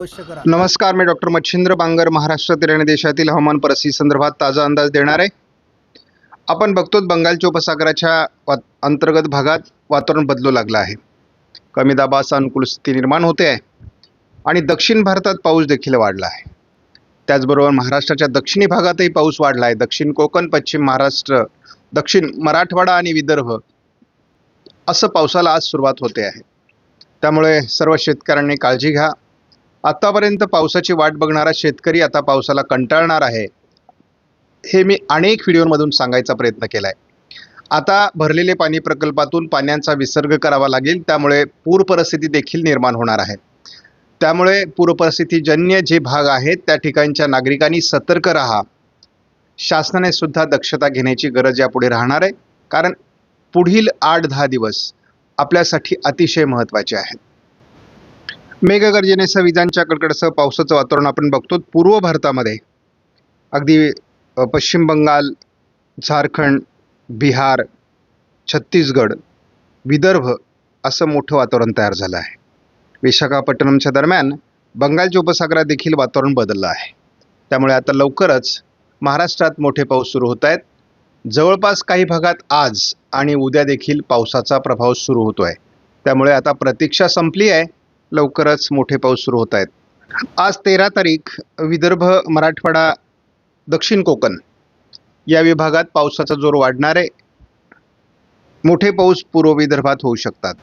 अवश्य करा. नमस्कार, मी डॉक्टर मच्छिंद्र बांगर महाराष्ट्रातील आणि देशातील हवामान परिस्थिती संदर्भात ताजा अंदाज देणार आहे. आपण बघतो बंगालच्या उपसागराच्या अंतर्गत भागात वातावरण बदलू लागलं आहे. कमी दाबाचा अनुकूल स्थिती निर्माण होते आहे आणि दक्षिण भारतात पाऊस देखील वाढला आहे. त्याचबरोबर महाराष्ट्राच्या दक्षिणी भागातही पाऊस वाढला आहे. दक्षिण कोकण, पश्चिम महाराष्ट्र, दक्षिण मराठवाडा आणि विदर्भ असं पावसाला आज सुरुवात होते आहे. त्यामुळे सर्व शेतकऱ्यांनी काळजी घ्या. आतापर्यंत पावसाची वाट बघणारा शेतकरी आता पावसाला कंटाळणार आहे, हे मी अनेक व्हिडिओमधून सांगायचा प्रयत्न केला आहे. आता भरलेले पाणी प्रकल्पातून पाण्याचा विसर्ग करावा लागेल, त्यामुळे पूर परिस्थिती देखील निर्माण होणार आहे. त्यामुळे पूर परिस्थितीजन्य जे भाग आहेत त्या ठिकाणच्या नागरिकांनी सतर्क राहा. शासनाने सुद्धा दक्षता घेण्याची गरज यापुढे राहणार आहे, कारण पुढील 8-10 दिवस आपल्यासाठी अतिशय महत्त्वाचे आहेत. मेघगर्जनेसह विजांच्या कडकडाटासह पावसाचं वातावरण आपण बघतो. पूर्व भारतामध्ये अगदी पश्चिम बंगाल, झारखंड, बिहार, छत्तीसगड, विदर्भ असं मोठं वातावरण तयार झालं आहे. विशाखापट्टणमच्या दरम्यान बंगालच्या उपसागरात देखील वातावरण बदललं आहे. त्यामुळे आता लवकरच महाराष्ट्रात मोठे पाऊस सुरू होत आहेत. जवळपास काही भागात आज आणि उद्या देखील पावसाचा प्रभाव सुरू होतो आहे. त्यामुळे आता प्रतीक्षा संपली आहे, लवकरच मोठे पाऊस सुरू होत आहेत. आज 13 तारीख विदर्भ, मराठवाडा, दक्षिण कोकण या विभागात पावसाचा जोर वाढणार आहे. मोठे पाऊस पूर्व विदर्भात होऊ शकतात.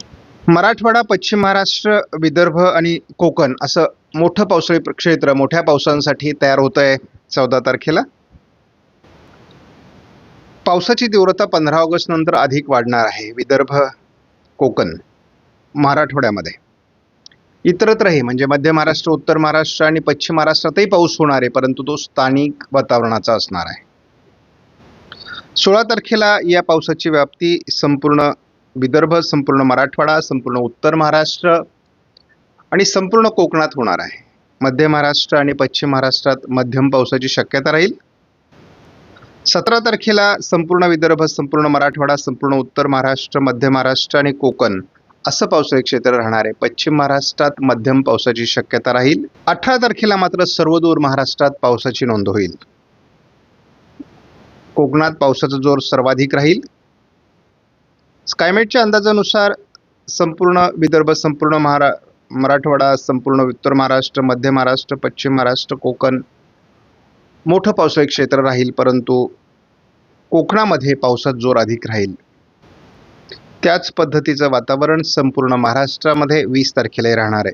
मराठवाडा, पश्चिम महाराष्ट्र, विदर्भ आणि कोकण असं मोठं पावसाळी क्षेत्र मोठ्या पावसांसाठी तयार होत आहे. 14 तारखेला पावसाची तीव्रता 15 ऑगस्ट नंतर अधिक वाढणार आहे. विदर्भ, कोकण, मराठवाड्यामध्ये. इतरत्रही म्हणजे मध्य महाराष्ट्र, उत्तर महाराष्ट्र आणि पश्चिम महाराष्ट्रातही पाऊस होणार आहे, परंतु तो स्थानिक वातावरणाचा असणार आहे. 16 तारखेला या पावसाची व्याप्ती संपूर्ण विदर्भ, संपूर्ण मराठवाडा, संपूर्ण उत्तर महाराष्ट्र आणि संपूर्ण कोकणात होणार आहे. मध्य महाराष्ट्र आणि पश्चिम महाराष्ट्रात मध्यम पावसाची शक्यता राहील. 17 तारखेला संपूर्ण विदर्भ, संपूर्ण मराठवाडा, संपूर्ण उत्तर महाराष्ट्र, मध्य महाराष्ट्र आणि कोकण असं पावसाळी क्षेत्र राहणार आहे. पश्चिम महाराष्ट्रात मध्यम पावसाची शक्यता राहील. 18 तारखेला मात्र सर्वदूर महाराष्ट्रात पावसाची नोंद होईल. कोकणात पावसाचा जोर सर्वाधिक राहील. स्कायमेटच्या अंदाजानुसार संपूर्ण विदर्भ, संपूर्ण मराठवाडा, संपूर्ण उत्तर महाराष्ट्र, मध्य महाराष्ट्र, पश्चिम महाराष्ट्र, कोकण मोठं पावसाळी क्षेत्र राहील, परंतु कोकणामध्ये पावसाचा जोर अधिक राहील. त्याच पद्धतीचं वातावरण संपूर्ण महाराष्ट्रामध्ये 20 तारखेलाही राहणार आहे.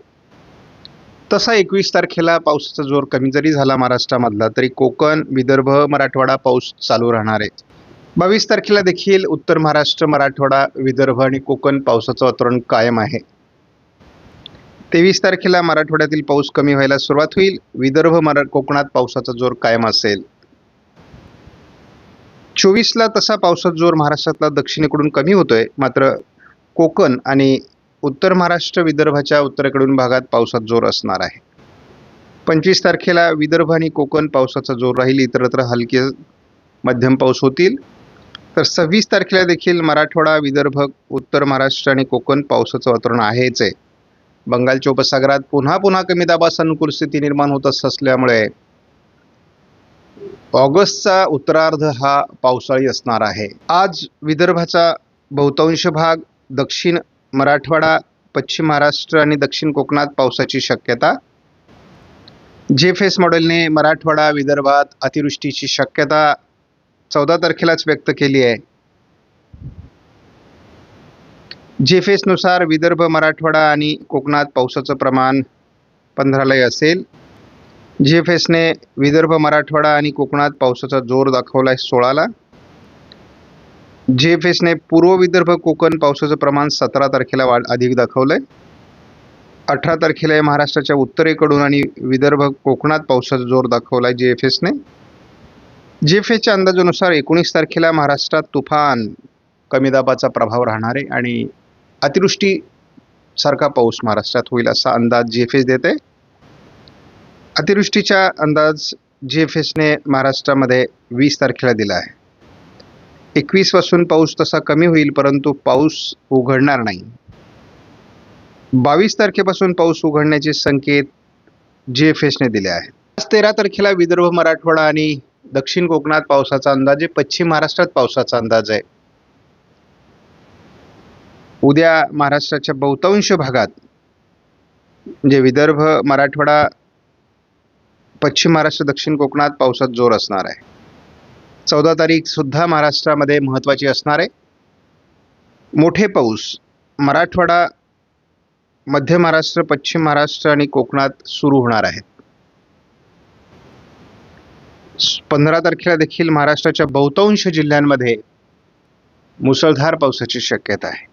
तसा 21 तारखेला पावसाचा जोर कमी जरी झाला महाराष्ट्रामधला, तरी कोकण, विदर्भ, मराठवाडा पाऊस चालू राहणार आहे. 22 तारखेला देखील उत्तर महाराष्ट्र, मराठवाडा, विदर्भ आणि कोकण पावसाचं वातावरण कायम आहे. 23 तारखेला मराठवाड्यातील पाऊस कमी व्हायला सुरुवात होईल. विदर्भ, कोकणात पावसाचा जोर कायम असेल. 24ला तसा पावसाचा जोर महाराष्ट्रातला दक्षिणेकडून कमी होतोय, मात्र कोकण आणि उत्तर महाराष्ट्र, विदर्भाच्या उत्तरेकडून भागात पावसाचा जोर असणार आहे. 25 तारखेला विदर्भ आणि कोकण पावसाचा जोर राहील. इतरत्र हलके मध्यम पाऊस होतील. तर 26 तारखेला देखील मराठवाडा, विदर्भ, उत्तर महाराष्ट्र आणि कोकण पावसाचं वातावरण आहेच आहे. बंगालच्या उपसागरात पुन्हा कमी दाबाचा अनुकूल स्थिती निर्माण होत असल्यामुळे ऑगस्टचा उत्तरार्ध हा पावसाळी असणार आहे. आज विदर्भाचा बहुतांश भाग, दक्षिण मराठवाडा, पश्चिम महाराष्ट्र आणि दक्षिण कोकणात पावसाची शक्यता. जेफेस मॉडेलने मराठवाडा, विदर्भात अतिवृष्टीची शक्यता 14 तारखेलाच व्यक्त केली आहे. जेफेसनुसार विदर्भ, मराठवाडा आणि कोकणात पावसाचं प्रमाण 15लाही असेल. जेफेसने विदर्भ, मराठवाडा आणि कोकणात पावसाचा जोर दाखवला आहे 16ला. जेफेसने पूर्व विदर्भ, कोकण पावसाचं प्रमाण 17 तारखेला अधिक दाखवलंय. 18 तारखेला महाराष्ट्राच्या उत्तरेकडून आणि विदर्भ, कोकणात पावसाचा जोर दाखवलाय जेएफएसने. जेएफएसच्या अंदाजानुसार 19 तारखेला महाराष्ट्रात तुफान कमी दाबाचा प्रभाव राहणार आहे आणि अतिवृष्टी सारखा पाऊस महाराष्ट्रात होईल असा अंदाज जेएफएस देत आहे. अतिवृष्टीचा अंदाज जेएफएसने महाराष्ट्रामध्ये 20 तारखेला दिला आहे. 21 पासून पाऊस तसा कमी होईल, परंतु पाऊस उघडणार नाही. 22 तारखेपासून पाऊस उघडण्याचे संकेत GFSने दिले आहे. आज 13 तारखेला विदर्भ, मराठवाडा आणि दक्षिण कोकणात पावसाचा अंदाज आहे. पश्चिम महाराष्ट्रात पावसाचा अंदाज आहे. उद्या महाराष्ट्राच्या बहुतांश भागात म्हणजे विदर्भ, मराठवाडा, पश्चिम महाराष्ट्र, दक्षिण कोकणात पावसाचा जोर असणार आहे. 14 तारीख सुद्धा महाराष्ट्रामध्ये महत्त्वाची असणार आहे. मोठे पाऊस मराठवाडा, मध्य महाराष्ट्र, पश्चिम महाराष्ट्र आणि कोकणात सुरू होणार आहेत. 15 तारखेला देखील महाराष्ट्राच्या बहुतांश जिल्ह्यांमध्ये मुसळधार पावसाची शक्यता आहे.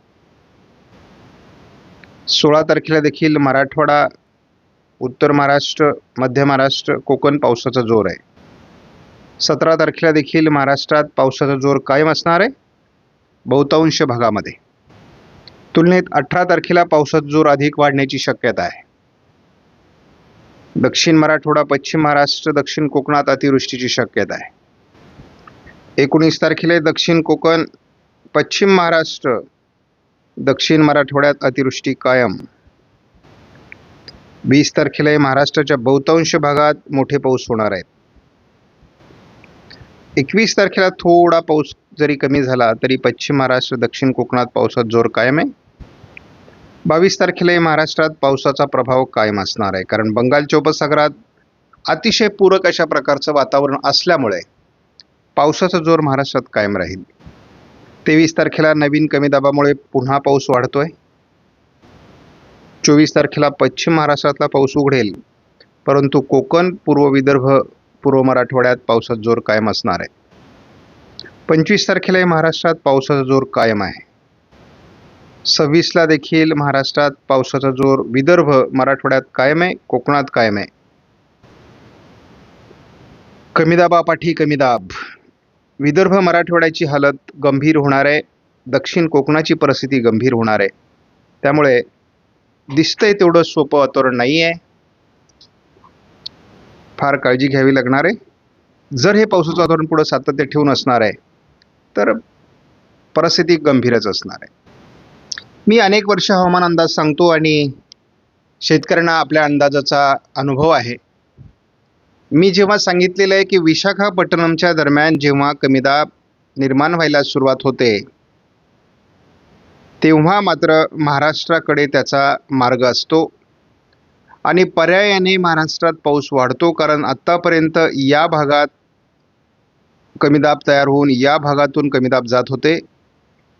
16 तारखेला देखील मराठवाडा, उत्तर महाराष्ट्र, मध्य महाराष्ट्र, कोकण पावसाचा जोर आहे. 17 तारखेला देखील महाराष्ट्रात पावसाचा जोर कायम असणार आहे बहुतांश भागामध्ये. तुलनेत 18 तारखेला पावसाचा जोर अधिक वाढण्याची शक्यता आहे. दक्षिण मराठवाडा, पश्चिम महाराष्ट्र, दक्षिण कोकणात अतिवृष्टीची शक्यता आहे. 19 तारखेला दक्षिण कोकण, पश्चिम महाराष्ट्र, दक्षिण मराठवाड्यात अतिवृष्टी कायम. 20 तारखेला महाराष्ट्राच्या बहुतांश भागात मोठे पाऊस होणार आहेत. 21 तारखेला थोडा पाऊस जरी कमी झाला तरी पश्चिम महाराष्ट्र, दक्षिण कोकणात पावसाचा जोर कायम आहे. 22 तारखेला महाराष्ट्रात पावसाचा प्रभाव कायम असणार आहे, कारण बंगालच्या उपसागरात अतिशय पूरक अशा प्रकारचं वातावरण असल्यामुळे पावसाचा जोर महाराष्ट्रात कायम राहील. 23 तारखेला नवीन कमी दाबामुळे पुन्हा पाऊस वाढतोय. 24 तारखेला पश्चिम महाराष्ट्रातला पाऊस उघडेल, परंतु कोकण, पूर्व विदर्भ, पूर्व मराठवाड्यात पावसाचा जोर कायम असणार आहे. 25 तारखेला महाराष्ट्रात पावसाचा जोर कायम आहे. 26 ला देखील महाराष्ट्रात पावसाचा जोर विदर्भ, मराठवाड्यात कायम आहे, कोकणात कायम आहे. कमी दाबापाठी कमी दाब. विदर्भ, मराठवाड्याची हालत गंभीर होणार आहे. दक्षिण कोकणाची परिस्थिती गंभीर होणार आहे. त्यामुळे दिसतंय तेवढं सोपं वातावरण नाही आहे. फार काळजी घ्यावी लागणार आहे. जर हे पावसाचं वातावरण पुढे सातत्य ठेवून असणार आहे तर परिस्थिती गंभीरच असणार आहे. मी अनेक वर्ष हवामान अंदाज सांगतो आणि शेतकऱ्यांना आपल्या अंदाजाचा अनुभव आहे. मी जेव्हा सांगितलेलं आहे की विशाखापट्टणमच्या दरम्यान जेव्हा कमी दाब निर्माण व्हायला सुरुवात होते तेव्हा मात्र महाराष्ट्राकडे त्याचा मार्ग असतो आणि पर्यायाने महाराष्ट्रात पाऊस वाढतो, कारण आत्तापर्यंत या भागात कमी दाब तयार होऊन या भागातून कमी दाब जात होते.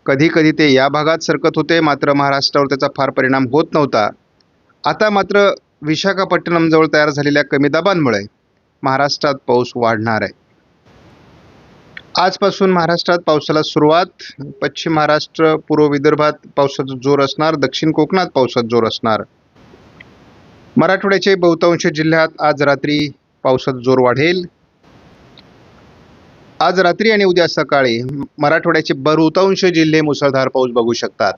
कधी कधी ते या भागात सरकत होते, मात्र महाराष्ट्रावर त्याचा फार परिणाम होत नव्हता. आता मात्र विशाखापट्टणमजवळ तयार झालेल्या कमी दाबांमुळे महाराष्ट्रात पाऊस वाढणार आहे. आजपासून महाराष्ट्रात पावसाला सुरुवात. पश्चिम महाराष्ट्र, पूर्व विदर्भात पावसाचा जोर असणार, दक्षिण कोकणात पावसाचा जोर असणार. मराठवाड्याचे बहुतांश जिल्ह्यात आज रात्री पावसाचा जोर वाढेल. आज रात्री आणि उद्या सकाळी मराठवाड्याचे बहुतांश जिल्हे मुसळधार पाऊस बघू शकतात.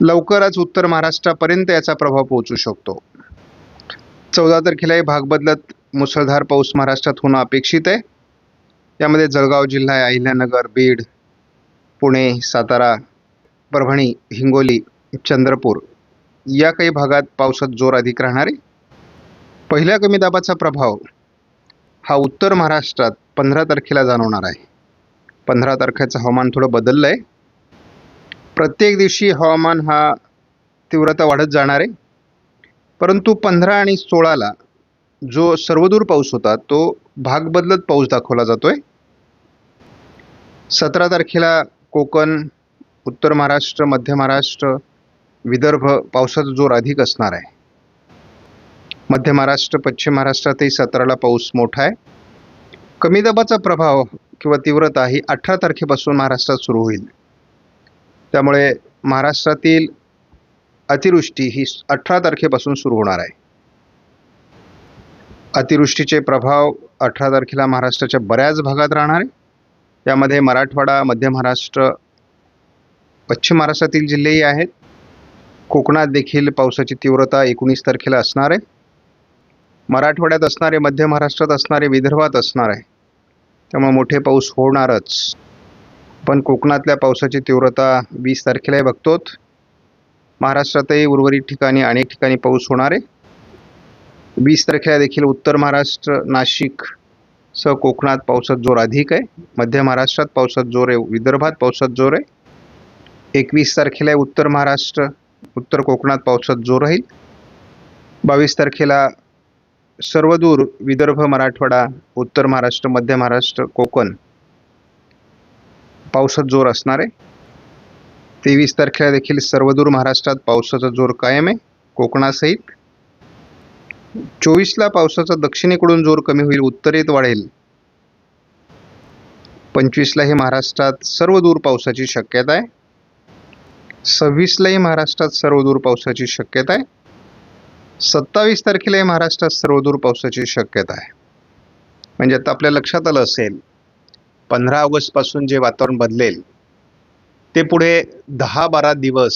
लवकरच उत्तर महाराष्ट्रापर्यंत याचा प्रभाव पोहोचू शकतो. 14 तारखेला भाग बदलत मुसळधार पाऊस महाराष्ट्रात होणं अपेक्षित आहे. यामध्ये जळगाव जिल्हा आहे, अहिल्यानगर, बीड, पुणे, सातारा, परभणी, हिंगोली, चंद्रपूर या काही भागात पावसाचा जोर अधिक राहणार आहे. पहिल्या कमी दाबाचा प्रभाव हा उत्तर महाराष्ट्रात 15 तारखेला जाणवणार आहे. 15 तारखेचं हवामान थोडं बदललं आहे. प्रत्येक दिवशी हवामान हा तीव्रता वाढत जाणार आहे, परंतु 15 आणि 16ला जो सर्वदूर पाऊस होता तो भाग बदलत पाऊस दाखवला जातोय. 17 तारखेला कोकण, उत्तर महाराष्ट्र, मध्य महाराष्ट्र, विदर्भ पावसाचा जोर अधिक असणार आहे. मध्य महाराष्ट्र, पश्चिम महाराष्ट्रातही 17ला पाऊस मोठा आहे. कमी दाबाचा प्रभाव किंवा तीव्रता ही 18 तारखेपासून महाराष्ट्रात सुरू होईल. त्यामुळे महाराष्ट्रातील अतिवृष्टी ही 18 तारखेपासून सुरू होणार आहे. अतिवृष्टीचे प्रभाव 18 तारखेला महाराष्ट्राच्या बऱ्याच भागात राहणार आहे. यामध्ये मराठवाडा, मध्य महाराष्ट्र, पश्चिम महाराष्ट्रातील जिल्हेही आहेत. कोकणात देखील पावसाची तीव्रता 19 तारखेला असणार आहे. मराठवाड्यात असणारे, मध्य महाराष्ट्रात असणारे, विदर्भात असणार आहे. त्यामुळे मोठे पाऊस होणारच. पण कोकणातल्या पावसाची तीव्रता 20 तारखेलाही बघतोत. महाराष्ट्रातही उर्वरित ठिकाणी अनेक ठिकाणी पाऊस होणार आहे. 20 तारखेला देखील उत्तर महाराष्ट्र, नाशिक सह कोकणात पावसाचा जोर अधिक आहे. मध्य महाराष्ट्रात पावसाचा जोर आहे. विदर्भात पावसाचा जोर आहे. 21 तारखेला उत्तर महाराष्ट्र, उत्तर कोकणात पावसाचा जोर राहील. 22 तारखेला सर्वदूर विदर्भ, मराठवाडा, उत्तर महाराष्ट्र, मध्य महाराष्ट्र, कोकण पावसाचा जोर असणार आहे. 23 तारखेला देखील सर्वदूर महाराष्ट्रात पावसाचा जोर कायम आहे, कोकणासहित. 24ला पावसाचा दक्षिणेकडून जोर कमी होईल, उत्तरेत वाढेल. 25ला ही महाराष्ट्रात सर्वदूर पावसाची शक्यता आहे. 26लाही महाराष्ट्रात सर्वदूर पावसाची शक्यता आहे. 27 तारखेलाही महाराष्ट्रात सर्वदूर पावसाची शक्यता आहे. म्हणजे आता आपल्या लक्षात आलं असेल 15 ऑगस्टपासून जे वातावरण बदलेल ते पुढे 10-12 दिवस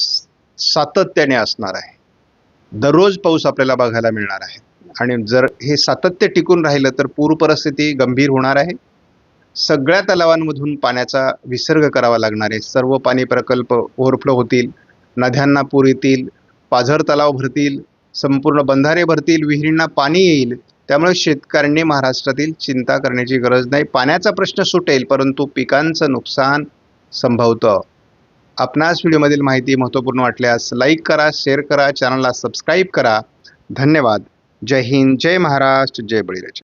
सातत्याने असणार आहे. दररोज पाऊस आपल्याला बघायला मिळणार आहे आणि जर हे सातत्य टिकून राहिलं तर पूर परिस्थिती गंभीर होणार आहे. सगळ्या तलावांमधून पाण्याचा विसर्ग करावा लागणार आहे. सर्व पाणी प्रकल्प ओव्हरफ्लो होतील, नद्यांना पूर येतील, पाझर तलाव भरतील, संपूर्ण बंधारे भरतील, विहिरींना पाणी येईल. त्यामुळे शेतकऱ्यांनी महाराष्ट्रातील चिंता करण्याची गरज नाही. पाण्याचा प्रश्न सुटेल, परंतु पिकांचं नुकसान संभवतं. आपणास व्हिडिओमधील माहिती महत्त्वपूर्ण वाटल्यास लाईक करा, शेअर करा, चॅनलला सबस्क्राईब करा. धन्यवाद. जय हिंद, जय महाराष्ट्र, जय बळीराजा.